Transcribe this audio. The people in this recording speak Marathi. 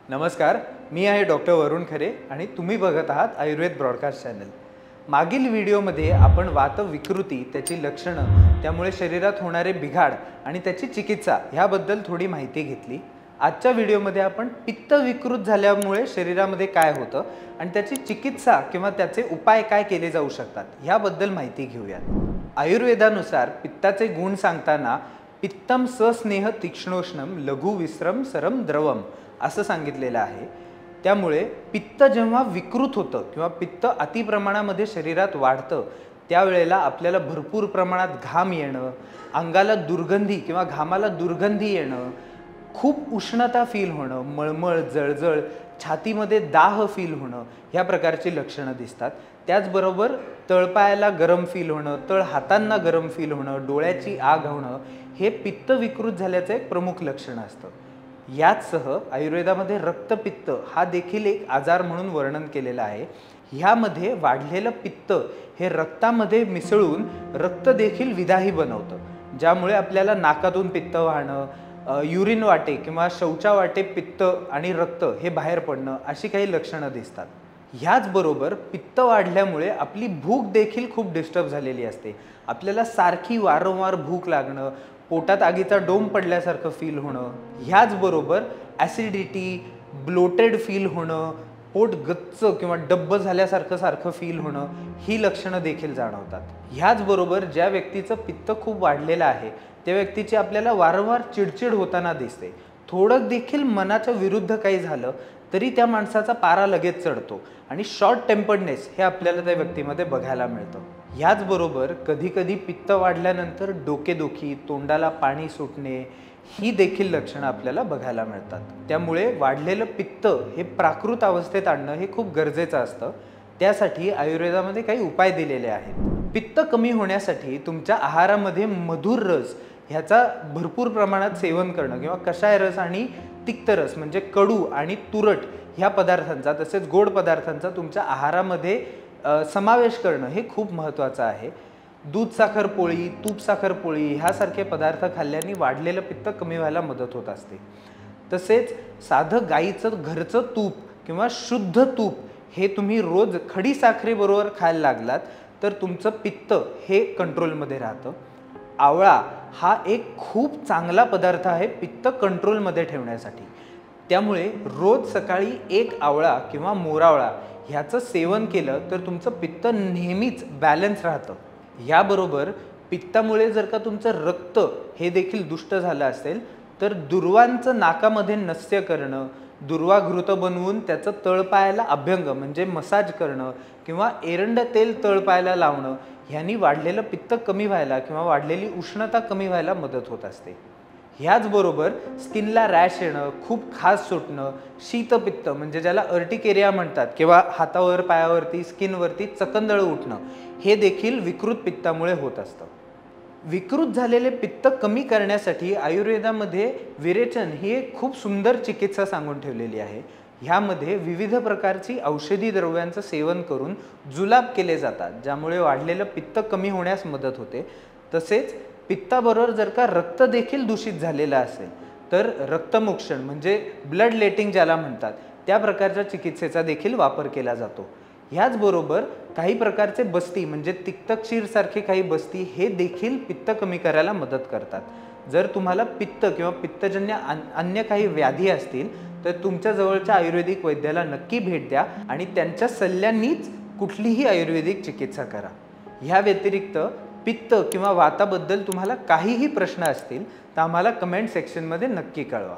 नमस्कार, मी आहे डॉक्टर वरुण खरे आणि तुम्ही बघत आहात आयुर्वेद ब्रॉडकास्ट चॅनल। मागील व्हिडिओमध्ये आपण वात विकृती, त्याची लक्षणं, त्यामुळे शरीरात होणारे बिघाड आणि त्याची चिकित्सा ह्याबद्दल थोडी माहिती घेतली। आजच्या व्हिडिओमध्ये आपण पित्त विकृत झाल्यामुळे शरीरामध्ये काय होतं आणि त्याची चिकित्सा किंवा त्याचे उपाय काय केले जाऊ शकतात ह्याबद्दल माहिती घेऊयात। आयुर्वेदानुसार पित्ताचे गुण सांगताना पित्तम सस्नेह तीक्ष्णोष्णम लघु विश्रम सरम द्रवम असं सांगितलेलं आहे। त्यामुळे पित्त जेव्हा विकृत होतं किंवा पित्त अति प्रमाणामध्ये शरीरात वाढतं त्यावेळेला आपल्याला भरपूर प्रमाणात घाम येणं, अंगाला दुर्गंधी किंवा घामाला दुर्गंधी येणं, खूप उष्णता फील होणं, मळमळ, जळजळ, छातीमध्ये दाह फील होणं ह्या प्रकारची लक्षणं दिसतात। त्याचबरोबर तळपायाला गरम फील होणं, तळ हातांना गरम फील होणं, डोळ्याची आग होणं हे पित्त विकृत झाल्याचं एक प्रमुख लक्षण असतं। याचसह आयुर्वेदामध्ये रक्तपित्त हा देखील एक आजार म्हणून वर्णन केलेला आहे। ह्यामध्ये वाढलेलं पित्त हे रक्तामध्ये मिसळून रक्त देखील विदाही बनवतं, ज्यामुळे आपल्याला नाकातून पित्त वाहणं, युरिन वाटे किंवा शौचा वाटे पित्त आणि रक्त हे बाहेर पडणं अशी काही लक्षणं दिसतात। ह्याचबरोबर पित्त वाढल्यामुळे आपली भूक देखील खूप डिस्टर्ब झालेली असते। आपल्याला सारखी वारंवार भूक लागणं, पोटात आगीचा डोंब पडल्यासारखं फील होणं, ह्याचबरोबर ॲसिडिटी, ब्लोटेड फील होणं, पोट गच्च किंवा डब्ब झाल्यासारखं फील होणं ही लक्षणं देखील जाणवतात। ह्याचबरोबर ज्या व्यक्तीचं पित्त खूप वाढलेलं आहे त्या व्यक्तीची आपल्याला वारंवार चिडचिड होताना दिसते। थोडं देखील मनाच्या विरुद्ध काही झालं तरी त्या माणसाचा पारा लगेच चढतो आणि शॉर्ट टेम्पर्डनेस हे आपल्याला त्या व्यक्तीमध्ये बघायला मिळतं। याचबरोबर कधी-कधी पित्त वाढल्यानंतर डोकेदुखी, तोंडाला पाणी सुटणे ही देखील लक्षणं आपल्याला बघायला मिळतात। त्यामुळे वाढलेलं पित्त हे प्राकृत अवस्थेत आणणं हे खूप गरजेचं असतं। त्यासाठी आयुर्वेदामध्ये काही उपाय दिलेले आहेत। पित्त कमी होण्यासाठी तुमच्या आहारामध्ये मधुर रस ह्याचा भरपूर प्रमाणात सेवन करणं किंवा कषाय रस आणि तिक्त रस म्हणजे कडू आणि तुरट ह्या पदार्थांचा तसेच गोड पदार्थांचा तुमच्या आहारामध्ये समावेश करणं हे खूप महत्त्वाचं आहे। दूध साखर पोळी, तूप साखर पोळी ह्यासारखे पदार्थ खाल्ल्याने वाढलेलं पित्त कमी व्हायला मदत होत असते। तसेच साधं गाईचं घरचं तूप किंवा शुद्ध तूप हे तुम्ही रोज खडी साखरेबरोबर खायला लागलात तर तुमचं पित्त हे कंट्रोलमध्ये राहतं। आवळा हा एक खूप चांगला पदार्थ आहे पित्त कंट्रोलमध्ये ठेवण्यासाठी। त्यामुळे रोज सकाळी एक आवळा किंवा मोरावळा ह्याचं सेवन केलं तर तुमचं पित्त नेहमीच बॅलन्स राहतं। याबरोबर पित्तामुळे जर का तुमचं रक्त हे देखील दुष्ट झालं असेल तर दुर्वांचं नाकामध्ये नस्य करणं, दुर्वा घृत बनवून त्याचं तळपायाला अभ्यंग म्हणजे मसाज करणं किंवा एरंड तेल तळपायाला लावणं ह्यांनी वाढलेलं पित्त कमी व्हायला किंवा वाढलेली उष्णता कमी व्हायला मदत होत असते। ह्याचबरोबर स्किनला रॅश येणं, खूप खाज सुटणं, शीतपित्त म्हणजे ज्याला अर्टिकेरिया म्हणतात किंवा हातावर, पायावरती, स्किनवरती चकंदळ उठणं हे देखील विकृत पित्तामुळे होत असतं। विकृत झालेले पित्त कमी करण्यासाठी आयुर्वेदामध्ये विरेचन ही एक खूप सुंदर चिकित्सा सांगून ठेवलेली आहे। ह्यामध्ये विविध प्रकारची औषधी द्रव्यांचं सेवन करून जुलाब केले जातात, ज्यामुळे वाढलेलं पित्त कमी होण्यास मदत होते। तसेच पित्ताबरोबर जर का रक्त देखील दूषित झालेलं असेल तर रक्तमोक्षण म्हणजे ब्लड लेटिंग ज्याला म्हणतात त्या प्रकारच्या चिकित्सेचा देखील वापर केला जातो। ह्याचबरोबर काही प्रकारचे बस्ती म्हणजे तिक्तक्षीर सारखे काही बस्ती हे देखील पित्त कमी करायला मदत करतात। जर तुम्हाला पित्त किंवा पित्तजन्य अन्य काही व्याधी असतील तर तुमच्या जवळच्या आयुर्वेदिक वैद्याला नक्की भेट द्या आणि त्यांच्या सल्ल्यांनीच कुठलीही आयुर्वेदिक चिकित्सा करा। ह्या व्यतिरिक्त पित्त किंवा वाताबद्दल तुम्हाला काहीही प्रश्न असतील तर आम्हाला कमेंट सेक्शनमध्ये नक्की कळवा।